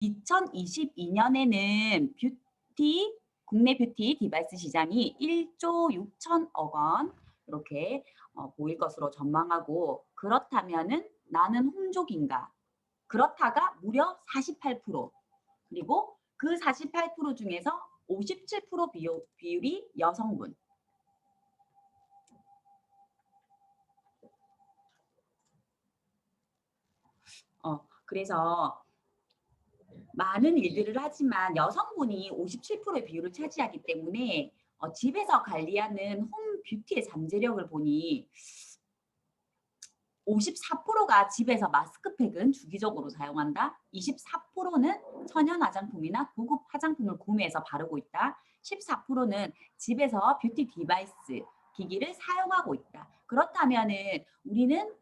2022년에는 국내 뷰티 디바이스 시장이 1조 6천억 원 이렇게 보일 것으로 전망하고 그렇다면은 나는 홍족인가? 그렇다가 무려 48%, 그리고 그 48% 중에서 57% 비율이 여성분. 그래서 많은 일들을 하지만 여성분이 57%의 비율을 차지하기 때문에 집에서 관리하는 홈 뷰티의 잠재력을 보니 54%가 집에서 마스크팩은 주기적으로 사용한다. 24%는 천연 화장품이나 고급 화장품을 구매해서 바르고 있다. 14%는 집에서 뷰티 디바이스 기기를 사용하고 있다. 그렇다면은 우리는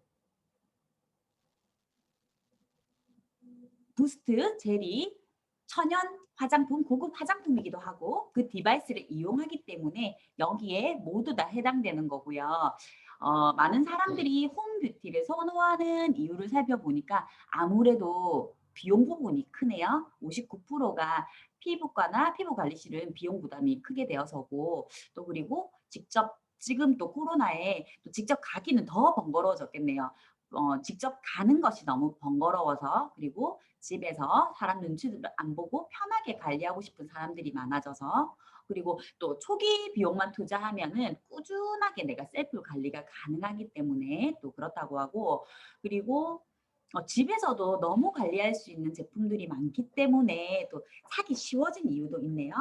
부스트, 젤이 천연 화장품, 고급 화장품이기도 하고 그 디바이스를 이용하기 때문에 여기에 모두 다 해당되는 거고요. 많은 사람들이 홈 뷰티를 선호하는 이유를 살펴보니까 아무래도 비용 부분이 크네요. 59%가 피부과나 피부관리실은 비용 부담이 크게 되어서고, 또 그리고 직접 지금 또 코로나에 또 직접 가기는 더 번거로워졌겠네요. 직접 가는 것이 너무 번거로워서, 그리고 집에서 사람 눈치를 안 보고 편하게 관리하고 싶은 사람들이 많아져서, 그리고 또 초기 비용만 투자하면은 꾸준하게 내가 셀프 관리가 가능하기 때문에 또 그렇다고 하고, 그리고 집에서도 너무 관리할 수 있는 제품들이 많기 때문에 또 사기 쉬워진 이유도 있네요.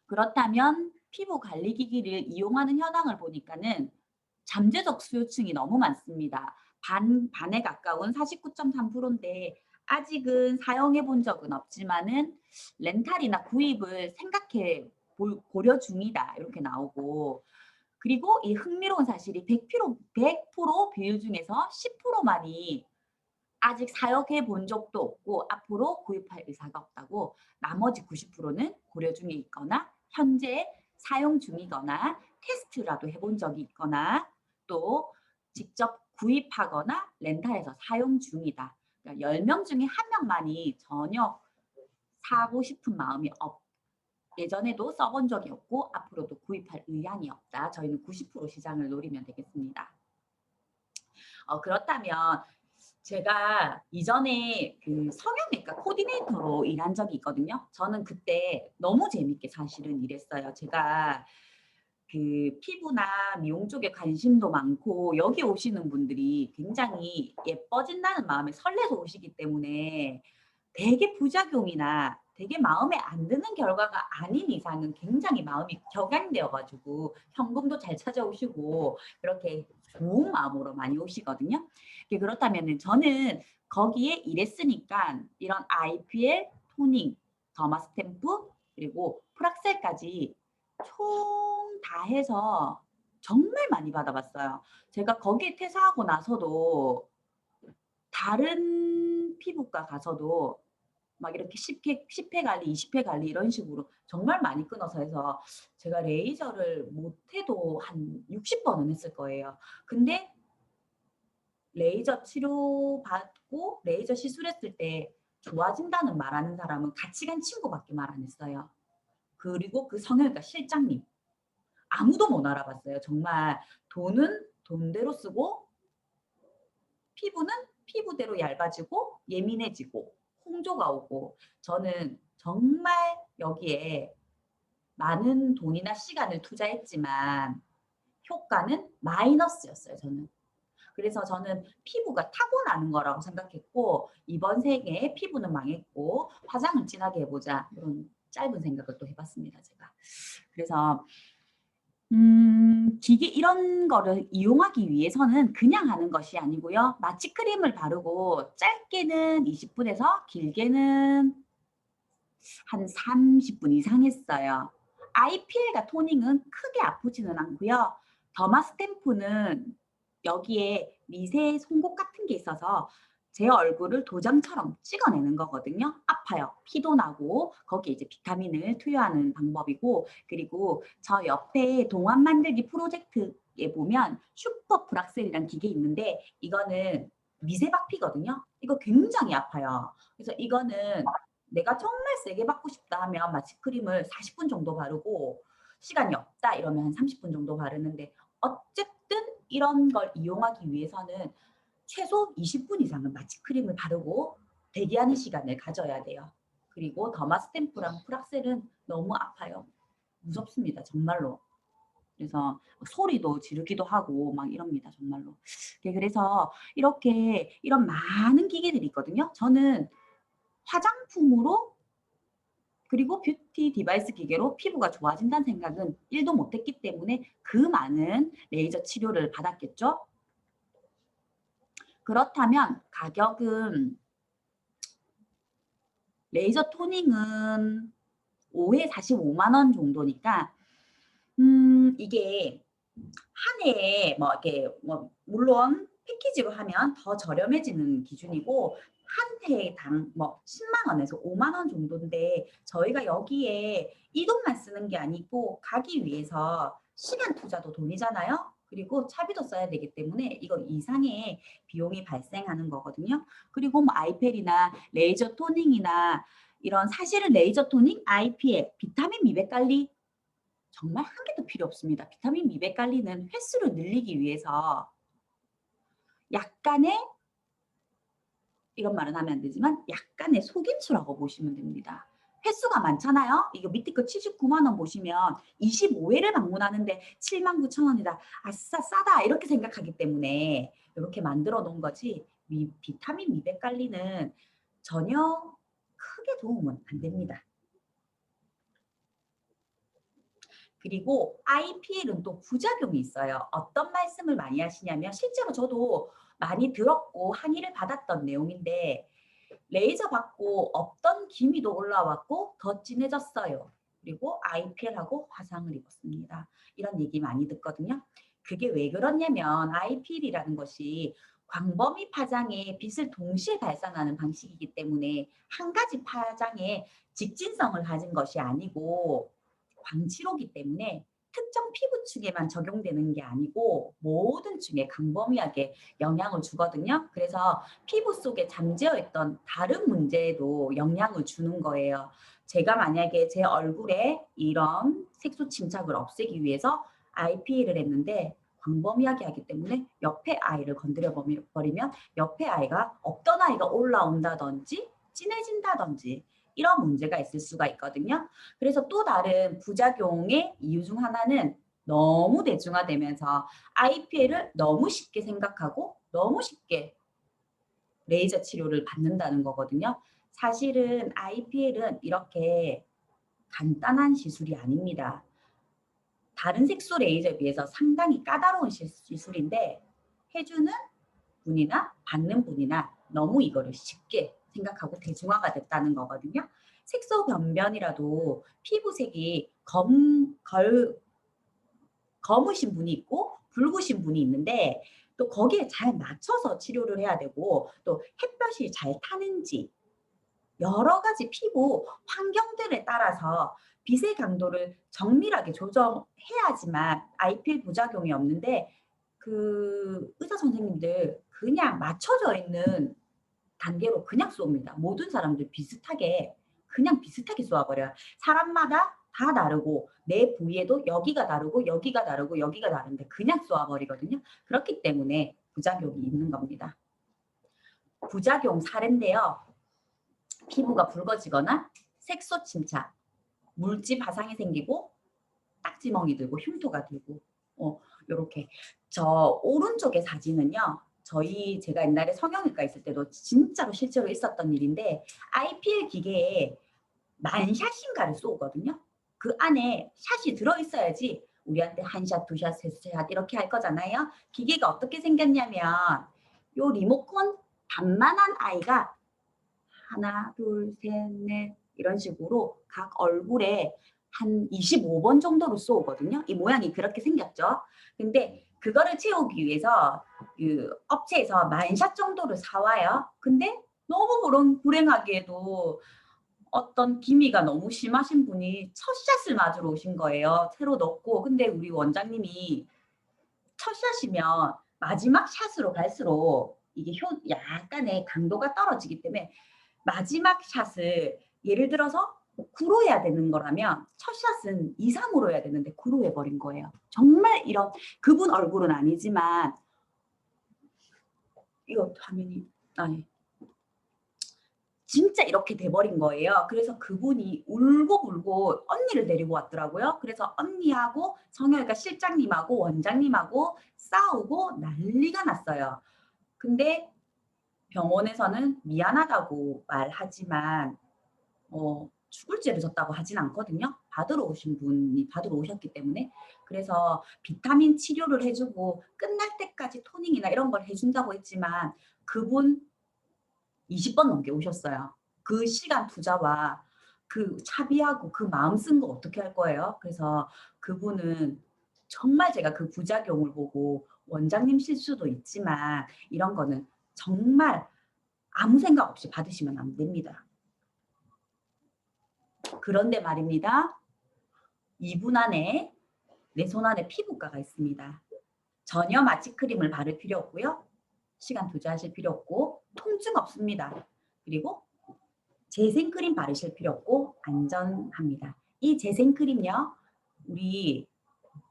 그렇다면 피부 관리 기기를 이용하는 현황을 보니까는 잠재적 수요층이 너무 많습니다. 반에 가까운 49.3%인데 아직은 사용해 본 적은 없지만은 렌탈이나 구입을 고려 중이다 이렇게 나오고, 그리고 이 흥미로운 사실이 100% 비율 중에서 10%만이 아직 사용해 본 적도 없고 앞으로 구입할 의사가 없다고, 나머지 90%는 고려 중에 있거나 현재 사용 중이거나 테스트라도 해본 적이 있거나 또 직접 구입하거나 렌탈해서 사용 중이다. 그러니까 10명 중에 1명만이 전혀 사고 싶은 마음이 예전에도 써본 적이 없고 앞으로도 구입할 의향이 없다. 저희는 90% 시장을 노리면 되겠습니다. 그렇다면 제가 이전에 그 성형외과 코디네이터로 일한 적이 있거든요. 저는 그때 너무 재밌게 사실은 일했어요. 제가 그 피부나 미용 쪽에 관심도 많고 여기 오시는 분들이 굉장히 예뻐진다는 마음에 설레서 오시기 때문에 되게 부작용이나 되게 마음에 안 드는 결과가 아닌 이상은 굉장히 마음이 격양되어 가지고 현금도 잘 찾아오시고 그렇게 좋은 마음으로 많이 오시거든요. 그렇다면 저는 거기에 일했으니까 이런 IPL, 토닝, 더마 스탬프, 그리고 프락셀까지 총 다 해서 정말 많이 받아봤어요. 제가 거기에 퇴사하고 나서도 다른 피부과 가서도 막 이렇게 10회 관리, 20회 관리 이런 식으로 정말 많이 끊어서 해서 제가 레이저를 못해도 한 60번은 했을 거예요. 근데 레이저 치료받고 레이저 시술했을 때 좋아진다는 말하는 사람은 같이 간 친구밖에 말 안 했어요. 그리고 그 성형외과 실장님. 아무도 못 알아봤어요. 정말 돈은 돈대로 쓰고 피부는 피부대로 얇아지고 예민해지고 홍조가 오고, 저는 정말 여기에 많은 돈이나 시간을 투자했지만 효과는 마이너스였어요. 저는. 그래서 저는 피부가 타고나는 거라고 생각했고 이번 생에 피부는 망했고 화장을 진하게 해보자 이런 짧은 생각을 또 해봤습니다. 제가. 그래서 기계 이런 거를 이용하기 위해서는 그냥 하는 것이 아니고요. 마취 크림을 바르고 짧게는 20분에서 길게는 한 30분 이상 했어요. IPL과 토닝은 크게 아프지는 않고요. 더마 스탬프는 여기에 미세 송곳 같은 게 있어서 제 얼굴을 도장처럼 찍어내는 거거든요. 아파요. 피도 나고 거기에 이제 비타민을 투여하는 방법이고, 그리고 저 옆에 동안 만들기 프로젝트에 보면 슈퍼 브락셀이라는 기계 있는데 이거는 미세박피거든요. 이거 굉장히 아파요. 그래서 이거는 내가 정말 세게 받고 싶다 하면 마취크림을 40분 정도 바르고 시간이 없다 이러면 한 30분 정도 바르는데 어쨌든 이런 걸 이용하기 위해서는 최소 20분 이상은 마취크림을 바르고 대기하는 시간을 가져야 돼요. 그리고 더마스템프랑 프락셀은 너무 아파요. 무섭습니다. 정말로. 그래서 소리도 지르기도 하고 막 이럽니다. 정말로. 네, 그래서 이렇게 이런 많은 기계들이 있거든요. 저는 화장품으로 그리고 뷰티 디바이스 기계로 피부가 좋아진다는 생각은 1도 못했기 때문에 그 많은 레이저 치료를 받았겠죠. 그렇다면 가격은 레이저 토닝은 5회 45만 원 정도니까 이게 한 해에 뭐 이렇게 뭐 물론 패키지로 하면 더 저렴해지는 기준이고 한 해당 뭐 10만 원에서 5만 원 정도인데 저희가 여기에 이 돈만 쓰는 게 아니고 가기 위해서 시간 투자도 돈이잖아요. 그리고 차비도 써야 되기 때문에 이거 이상의 비용이 발생하는 거거든요. 그리고 뭐 아이펠이나 레이저 토닝이나 이런 사실은 레이저 토닝, IPL, 비타민 미백 관리 정말 한 개도 필요 없습니다. 비타민 미백 관리는 횟수를 늘리기 위해서 약간의 이런 말은 하면 안 되지만 약간의 속임수라고 보시면 됩니다. 횟수가 많잖아요. 이거 밑에 거 79만 원 보시면 25회를 방문하는데 7만 9천 원이다. 아싸 싸다 이렇게 생각하기 때문에 이렇게 만들어 놓은 거지 비타민 미백 관리는 전혀 크게 도움은 안 됩니다. 그리고 IPL은 또 부작용이 있어요. 어떤 말씀을 많이 하시냐면 실제로 저도 많이 들었고 항의를 받았던 내용인데 레이저 받고 없던 기미도 올라왔고 더 진해졌어요. 그리고 IPL하고 화상을 입었습니다. 이런 얘기 많이 듣거든요. 그게 왜 그러냐면 IPL이라는 것이 광범위 파장에 빛을 동시에 발산하는 방식이기 때문에 한 가지 파장에 직진성을 가진 것이 아니고 광치로기 때문에 특정 피부층에만 적용되는 게 아니고 모든 층에 광범위하게 영향을 주거든요. 그래서 피부 속에 잠재어 있던 다른 문제에도 영향을 주는 거예요. 제가 만약에 제 얼굴에 이런 색소 침착을 없애기 위해서 IPL을 했는데 광범위하게 하기 때문에 옆에 아이를 건드려 버리면 옆에 아이가 없던 아이가 올라온다든지 진해진다든지 이런 문제가 있을 수가 있거든요. 그래서 또 다른 부작용의 이유 중 하나는 너무 대중화되면서 IPL을 너무 쉽게 생각하고 너무 쉽게 레이저 치료를 받는다는 거거든요. 사실은 IPL은 이렇게 간단한 시술이 아닙니다. 다른 색소 레이저에 비해서 상당히 까다로운 시술인데 해주는 분이나 받는 분이나 너무 이거를 쉽게 생각하고 대중화가 됐다는 거거든요. 색소 변변이라도 피부색이 검으신 분이 있고 붉으신 분이 있는데 또 거기에 잘 맞춰서 치료를 해야 되고 또 햇볕이 잘 타는지 여러 가지 피부 환경들에 따라서 빛의 강도를 정밀하게 조정해야지만 IPL 부작용이 없는데 그 의사 선생님들 그냥 맞춰져 있는 단계로 그냥 쏩니다. 모든 사람들 비슷하게 그냥 비슷하게 쏘아버려요. 사람마다 다 다르고 내 부위에도 여기가 다르고 여기가 다르고 여기가 다른데 그냥 쏘아버리거든요. 그렇기 때문에 부작용이 있는 겁니다. 부작용 사례인데요. 피부가 붉어지거나 색소 침착, 물집 화상이 생기고 딱지멍이 들고 흉터가 들고 요렇게 저 오른쪽의 사진은요. 제가 옛날에 성형외과 있을 때도 진짜로 실제로 있었던 일인데 IPL 기계에 만샷인가를 쏘거든요. 그 안에 샷이 들어있어야지 우리한테 한 샷, 두 샷, 세 샷 이렇게 할 거잖아요. 기계가 어떻게 생겼냐면 요 리모컨 반만한 아이가 하나, 둘, 셋, 넷 이런 식으로 각 얼굴에 한 25번 정도로 쏘거든요. 이 모양이 그렇게 생겼죠. 근데 그거를 채우기 위해서 그 업체에서 만샷 정도를 사와요. 근데 너무 불행하게도 어떤 기미가 너무 심하신 분이 첫 샷을 맞으러 오신 거예요. 새로 넣고. 근데 우리 원장님이 첫 샷이면 마지막 샷으로 갈수록 이게 약간의 강도가 떨어지기 때문에 마지막 샷을 예를 들어서 9로 해야 되는 거라면 첫 샷은 2, 3으로 해야 되는데 9로 해버린 거예요. 정말 이런 그분 얼굴은 아니지만 이거 화면이 아니 진짜 이렇게 돼버린 거예요. 그래서 그분이 울고 언니를 데리고 왔더라고요. 그래서 언니하고 성형외과 실장님하고 원장님하고 싸우고 난리가 났어요. 근데 병원에서는 미안하다고 말하지만 죽을 죄를 졌다고 하진 않거든요. 받으러 오신 분이 받으러 오셨기 때문에. 그래서 비타민 치료를 해주고 끝날 때까지 토닝이나 이런 걸 해준다고 했지만 그분 20번 넘게 오셨어요. 그 시간 투자와 그 차비하고 그 마음 쓴 거 어떻게 할 거예요? 그래서 그분은 정말 제가 그 부작용을 보고 원장님 실수도 있지만 이런 거는 정말 아무 생각 없이 받으시면 안 됩니다. 그런데 말입니다. 2분 안에 내 손 안에 피부과가 있습니다. 전혀 마취크림을 바를 필요 없고요. 시간 투자하실 필요 없고 통증 없습니다. 그리고 재생크림 바르실 필요 없고 안전합니다. 이 재생크림요. 우리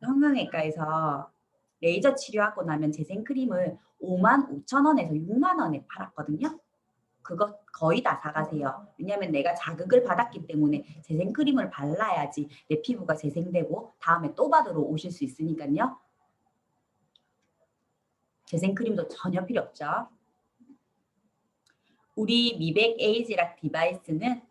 성형외과에서 레이저 치료하고 나면 재생크림을 55,000원에서 6만원에 팔았거든요. 그거 거의 다 사가세요. 왜냐하면 내가 자극을 받았기 때문에 재생크림을 발라야지 내 피부가 재생되고 다음에 또 받으러 오실 수 있으니까요. 재생크림도 전혀 필요 없죠. 우리 미백 에이지락 디바이스는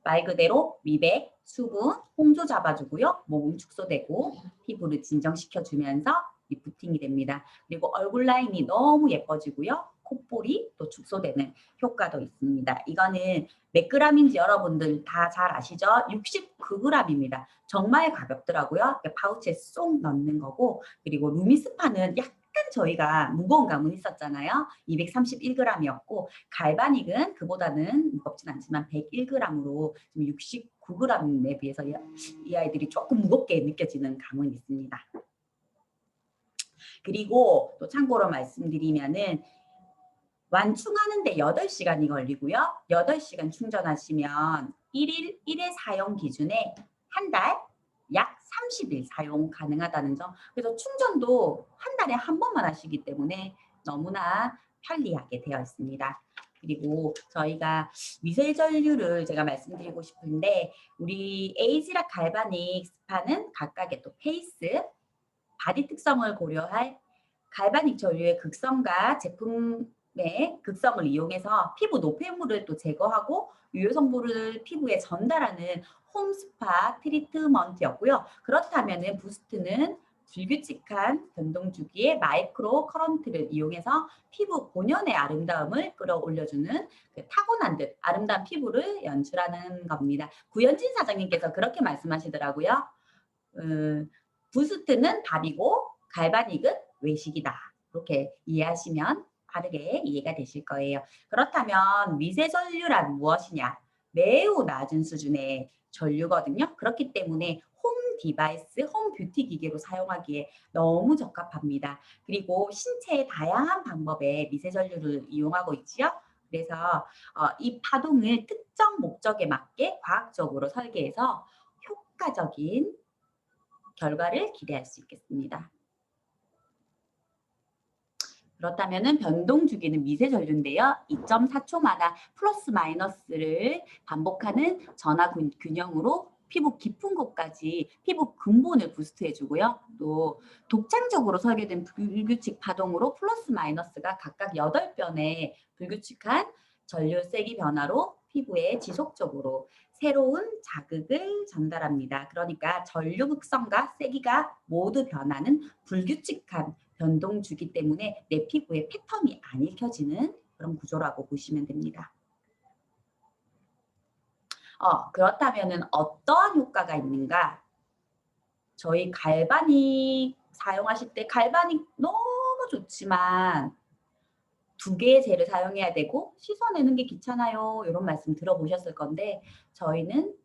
말 그대로 미백, 수분, 홍조 잡아주고요. 모공 축소되고 피부를 진정시켜주면서 리프팅이 됩니다. 그리고 얼굴 라인이 너무 예뻐지고요. 콧볼이 또 축소되는 효과도 있습니다. 이거는 몇 g인지 여러분들 다 잘 아시죠? 69g입니다. 정말 가볍더라고요. 파우치에 쏙 넣는 거고 그리고 루미스파는 약간 저희가 무거운 감은 있었잖아요. 231g이었고 갈바닉은 그보다는 무겁진 않지만 101g으로 69g에 비해서 이 아이들이 조금 무겁게 느껴지는 감은 있습니다. 그리고 또 참고로 말씀드리면은 완충하는데 8시간이 걸리고요. 8시간 충전하시면 1회 사용 기준에 한 달 약 30일 사용 가능하다는 점. 그래서 충전도 한 달에 한 번만 하시기 때문에 너무나 편리하게 되어 있습니다. 그리고 저희가 미세 전류를 제가 말씀드리고 싶은데 우리 에이지락 갈바닉 스파는 각각의 또 페이스, 바디 특성을 고려할 갈바닉 전류의 극성과 제품의 극성을 이용해서 피부 노폐물을 또 제거하고 유효 성분을 피부에 전달하는 홈스파 트리트먼트였고요. 그렇다면 부스트는 불규칙한 변동 주기의 마이크로 커런트를 이용해서 피부 본연의 아름다움을 끌어올려주는 그 타고난 듯 아름다운 피부를 연출하는 겁니다. 구현진 사장님께서 그렇게 말씀하시더라고요. 부스트는 밥이고 갈바닉은 외식이다. 이렇게 이해하시면 바르게 이해가 되실 거예요. 그렇다면 미세 전류란 무엇이냐? 매우 낮은 수준의 전류거든요. 그렇기 때문에 홈 디바이스, 홈 뷰티 기계로 사용하기에 너무 적합합니다. 그리고 신체의 다양한 방법의 미세 전류를 이용하고 있지요. 그래서 이 파동을 특정 목적에 맞게 과학적으로 설계해서 효과적인 결과를 기대할 수 있겠습니다. 그렇다면 변동 주기는 미세 전류인데요. 2.4초마다 플러스 마이너스를 반복하는 전하 균형으로 피부 깊은 곳까지 피부 근본을 부스트해 주고요. 또 독창적으로 설계된 불규칙 파동으로 플러스 마이너스가 각각 8변의 불규칙한 전류 세기 변화로 피부에 지속적으로 새로운 자극을 전달합니다. 그러니까 전류 극성과 세기가 모두 변하는 불규칙한 변동 주기 때문에 내 피부에 패턴이 안 읽혀지는 그런 구조라고 보시면 됩니다. 그렇다면 어떠한 효과가 있는가? 저희 갈바닉 사용하실 때 갈바닉 너무 좋지만 2개의 젤을 사용해야 되고 씻어내는 게 귀찮아요. 이런 말씀 들어보셨을 건데 저희는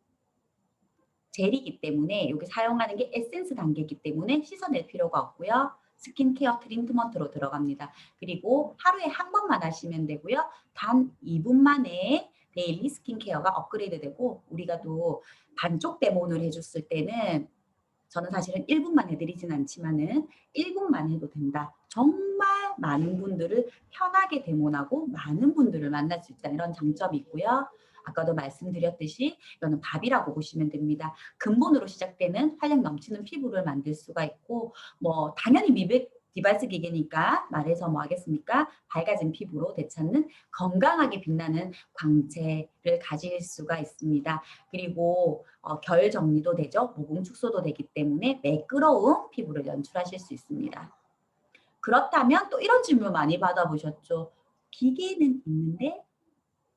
젤이기 때문에 여기 사용하는 게 에센스 단계이기 때문에 씻어낼 필요가 없고요. 스킨케어 트리트먼트로 들어갑니다. 그리고 하루에 한 번만 하시면 되고요. 단 2분 만에 데일리 스킨케어가 업그레이드 되고, 우리가 또 반쪽 데모를 해줬을 때는 저는 사실은 1분만 해드리진 않지만은 1분만 해도 된다. 정말 많은 분들을 편하게 데모하고 많은 분들을 만날 수 있다. 이런 장점이 있고요. 아까도 말씀드렸듯이 이거는 밥이라고 보시면 됩니다. 근본으로 시작되는 활력 넘치는 피부를 만들 수가 있고, 뭐 당연히 미백 디바이스 기계니까 말해서 뭐 하겠습니까? 밝아진 피부로 되찾는 건강하게 빛나는 광채를 가질 수가 있습니다. 그리고 결 정리도 되죠. 모공 축소도 되기 때문에 매끄러운 피부를 연출하실 수 있습니다. 그렇다면 또 이런 질문 많이 받아보셨죠. 기계는 있는데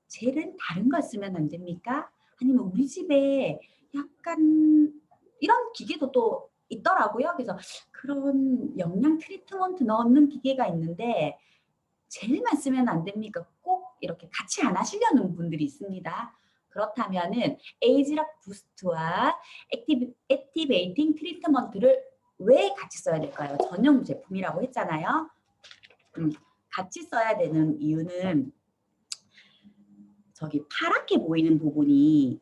젤은 다른 걸 쓰면 안 됩니까? 아니면 우리 집에 약간 이런 기계도 또 있더라고요. 그래서 그런 영양 트리트먼트 넣는 기계가 있는데 젤만 쓰면 안 됩니까? 꼭 이렇게 같이 안 하시려는 분들이 있습니다. 그렇다면은 에이지락 부스트와 액티베이팅 트리트먼트를 왜 같이 써야 될까요? 전용 제품이라고 했잖아요. 같이 써야 되는 이유는 저기 파랗게 보이는 부분이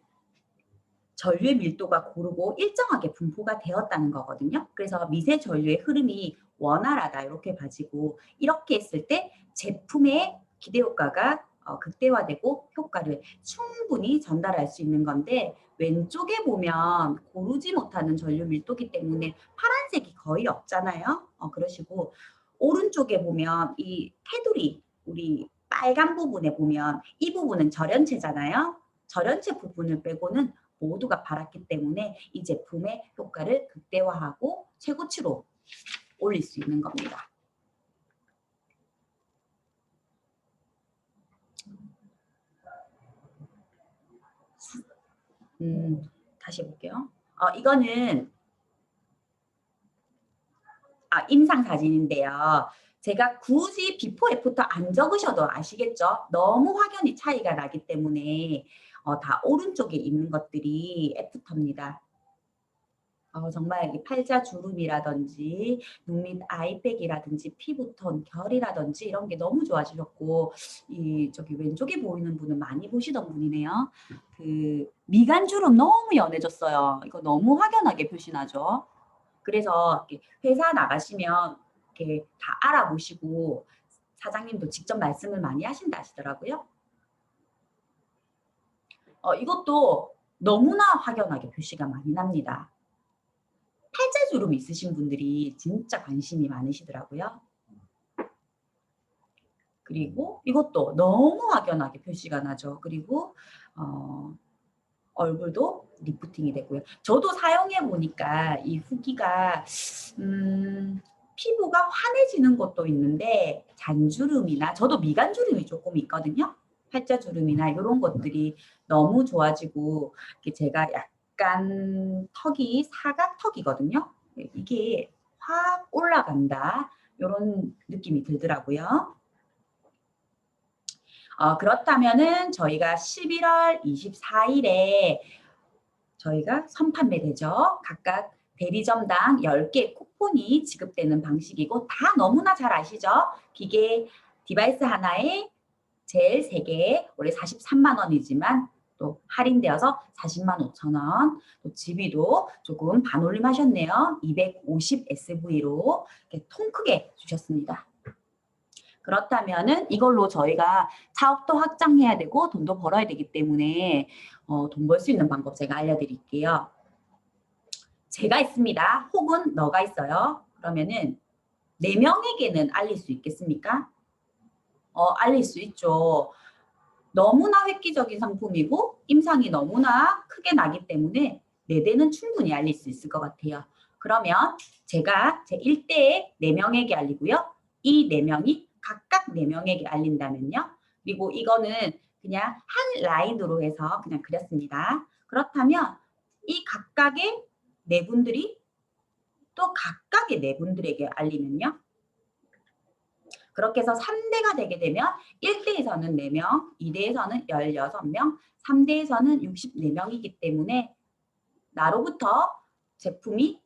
전류의 밀도가 고르고 일정하게 분포가 되었다는 거거든요. 그래서 미세 전류의 흐름이 원활하다 이렇게 봐지고, 이렇게 했을 때 제품의 기대 효과가 극대화되고 효과를 충분히 전달할 수 있는 건데, 왼쪽에 보면 고르지 못하는 전류 밀도기 때문에 파란색이 거의 없잖아요. 그러시고 오른쪽에 보면 이 테두리, 우리 빨간 부분에 보면 이 부분은 절연체잖아요. 절연체 부분을 빼고는 모두가 바랐기 때문에 이 제품의 효과를 극대화하고 최고치로 올릴 수 있는 겁니다. 다시 볼게요. 이거는 임상 사진인데요. 제가 굳이 비포 애프터 안 적으셔도 아시겠죠? 너무 확연히 차이가 나기 때문에 다 오른쪽에 있는 것들이 애프터입니다. 정말 팔자 주름이라든지 눈밑 아이백이라든지 피부톤, 결이라든지 이런 게 너무 좋아지셨고, 이 저기 왼쪽에 보이는 분은 많이 보시던 분이네요. 그 미간 주름 너무 연해졌어요. 이거 너무 확연하게 표시나죠. 그래서 이렇게 회사 나가시면 이렇게 다 알아보시고 사장님도 직접 말씀을 많이 하신다 하시더라고요. 이것도 너무나 확연하게 표시가 많이 납니다. 팔자주름 있으신 분들이 진짜 관심이 많으시더라고요. 그리고 이것도 너무 확연하게 표시가 나죠. 그리고 얼굴도 리프팅이 되고요. 저도 사용해 보니까 이 후기가 피부가 환해지는 것도 있는데, 잔주름이나 저도 미간주름이 조금 있거든요. 팔자주름이나 이런 것들이 너무 좋아지고, 제가 약간 턱이 사각턱이거든요. 이게 확 올라간다, 이런 느낌이 들더라고요. 그렇다면은 저희가 11월 24일에 저희가 선판매되죠. 각각 대리점당 10개 쿠폰이 지급되는 방식이고, 다 너무나 잘 아시죠? 기계 디바이스 하나에 젤 3개, 원래 43만 원이지만 또 할인되어서 40만 5천 원, 또 지비도 조금 반올림 하셨네요. 250 SV로 이렇게 통 크게 주셨습니다. 그렇다면은 이걸로 저희가 사업도 확장해야 되고 돈도 벌어야 되기 때문에 돈 벌 수 있는 방법 제가 알려드릴게요. 제가 있습니다. 혹은 너가 있어요. 그러면은 4명에게는 알릴 수 있겠습니까? 알릴 수 있죠. 너무나 획기적인 상품이고 임상이 너무나 크게 나기 때문에 4대는 충분히 알릴 수 있을 것 같아요. 그러면 제가 제 1대에 4명에게 알리고요. 이 4명이 각각 4명에게 알린다면요. 그리고 이거는 그냥 한 라인으로 해서 그냥 그렸습니다. 그렇다면 이 각각의 4분들이 또 각각의 4분들에게 알리면요. 그렇게 해서 3대가 되게 되면 1대에서는 4명, 2대에서는 16명, 3대에서는 64명이기 때문에 나로부터 제품이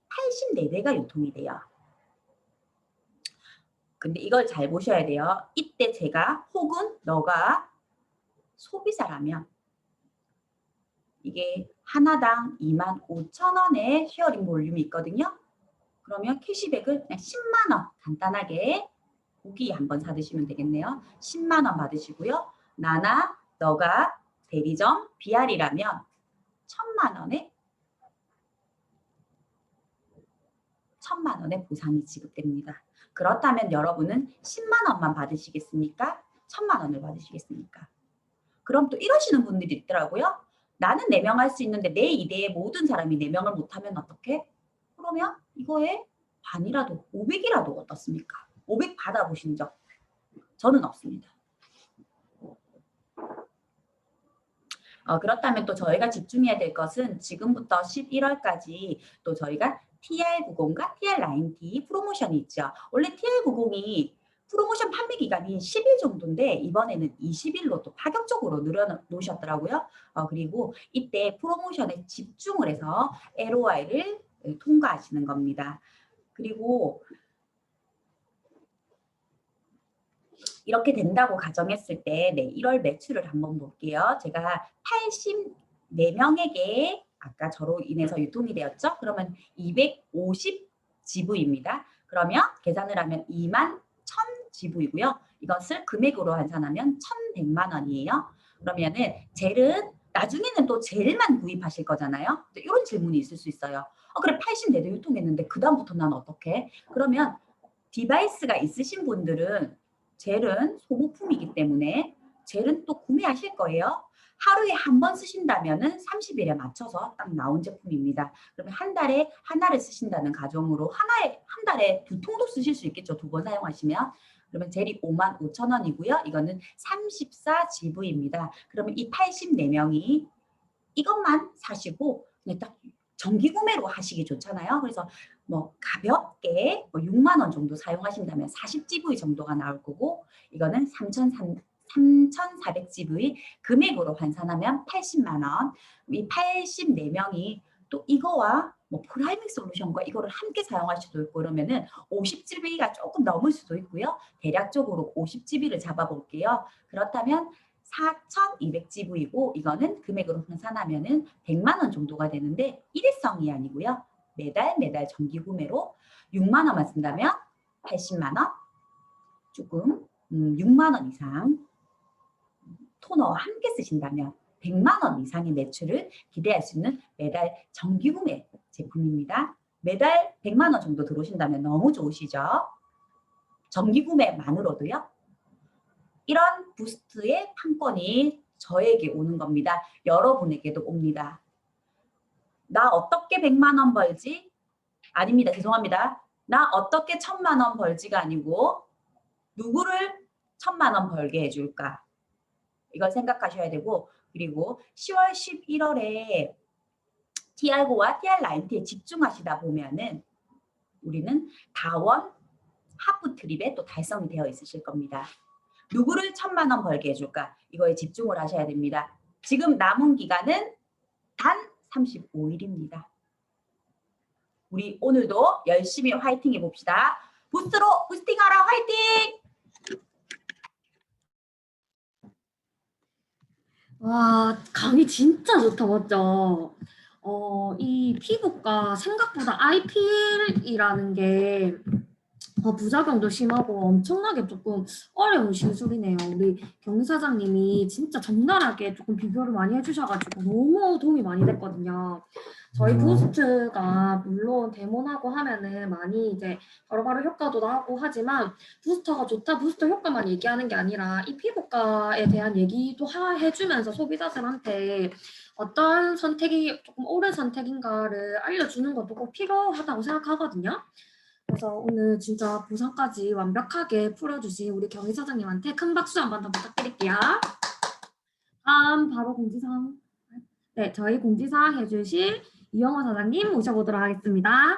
84대가 유통이 돼요. 근데 이걸 잘 보셔야 돼요. 이때 제가 혹은 너가 소비자라면 이게 하나당 25,000원의 쉐어링 볼륨이 있거든요. 그러면 캐시백을 그냥 10만 원 간단하게 고기 한번 사드시면 되겠네요. 10만 원 받으시고요. 나나 너가 대리점 BR이라면 1,000만 원의 보상이 지급됩니다. 그렇다면 여러분은 10만 원만 받으시겠습니까? 1,000만 원을 받으시겠습니까? 그럼 또 이러시는 분들이 있더라고요. 나는 4명 할 수 있는데 내 이대에 모든 사람이 4명을 못하면 어떡해? 그러면 이거에 반이라도 500이라도 어떻습니까? 500 받아보신 적 저는 없습니다. 그렇다면 또 저희가 집중해야 될 것은 지금부터 11월까지 또 저희가 TR90과 TR9T 프로모션이 있죠. 원래 TR90이 프로모션 판매 기간이 10일 정도인데 이번에는 20일로 또 파격적으로 늘어놓으셨더라고요. 그리고 이때 프로모션에 집중을 해서 LOI를 통과하시는 겁니다. 그리고 이렇게 된다고 가정했을 때 1월 매출을 한번 볼게요. 제가 84명에게 아까 저로 인해서 유통이 되었죠. 그러면 250 GV입니다. 그러면 계산을 하면 2만 1,000 GV고요. 이것을 금액으로 환산하면 1,100만 원이에요. 그러면은 젤은 나중에는 또 젤만 구입하실 거잖아요. 이런 질문이 있을 수 있어요. 그래 80대도 유통했는데 그 다음부터 난 어떻게? 그러면 디바이스가 있으신 분들은 젤은 소모품이기 때문에 젤은 또 구매하실 거예요. 하루에 한 번 쓰신다면은 30일에 맞춰서 딱 나온 제품입니다. 그러면 한 달에 하나를 쓰신다는 가정으로 한 달에 2통도 쓰실 수 있겠죠. 2번 사용하시면. 그러면 젤이 55,000원이고요. 이거는 34GV입니다. 그러면 이 84명이 이것만 사시고 그냥 딱 정기 구매로 하시기 좋잖아요. 그래서 뭐 가볍게 6만 원 정도 사용하신다면 40GV 정도가 나올 거고 이거는 3,400GV 금액으로 환산하면 80만 원. 이 84명이 또 이거와 뭐 프라이밍 솔루션과 이거를 함께 사용할 수도 있고 그러면은 50GB가 조금 넘을 수도 있고요. 대략적으로 50GB를 잡아볼게요. 그렇다면 4,200GV이고 이거는 금액으로 환산하면은 100만 원 정도가 되는데 일회성이 아니고요. 매달 정기 구매로 6만 원만 쓴다면 80만 원, 조금 6만 원 이상 토너와 함께 쓰신다면 100만 원 이상의 매출을 기대할 수 있는 매달 정기 구매 제품입니다. 매달 100만 원 정도 들어오신다면 너무 좋으시죠? 정기 구매만으로도요. 이런 부스트의 판권이 저에게 오는 겁니다. 여러분에게도 옵니다. 나 어떻게 100만 원 벌지? 아닙니다. 죄송합니다. 나 어떻게 1,000만 원 벌지가 아니고 누구를 1,000만 원 벌게 해줄까? 이걸 생각하셔야 되고 그리고 10월 11월에 TR9와 TR9T에 집중하시다 보면은 우리는 다원 하프 트립에 또 달성이 되어 있으실 겁니다. 누구를 1,000만 원 벌게 해줄까? 이거에 집중을 하셔야 됩니다. 지금 남은 기간은 단 35일입니다. 우리 오늘도 열심히 화이팅 해봅시다. 부스트로 부스팅하라 화이팅! 와, 강의 진짜 좋다, 맞죠? 이 피부과 생각보다 IPL이라는 게 부작용도 심하고 엄청나게 조금 어려운 시술이네요. 우리 경사장님이 진짜 적나라하게 조금 비교를 많이 해주셔가지고 너무 도움이 많이 됐거든요. 저희 부스트가 물론 데모하고 하면은 많이 이제 바로바로 효과도 나고 하지만 부스터가 좋다, 부스터 효과만 얘기하는 게 아니라 이 피부과에 대한 얘기도 해주면서 소비자들한테 어떤 선택이 조금 옳은 선택인가를 알려주는 것도 꼭 필요하다고 생각하거든요. 그래서 오늘 진짜 보상까지 완벽하게 풀어주신 우리 경희 사장님한테 큰 박수 한 번 더 부탁드릴게요. 다음 바로 공지사항. 네, 저희 공지사항 해주실 이영호 사장님 모셔보도록 하겠습니다.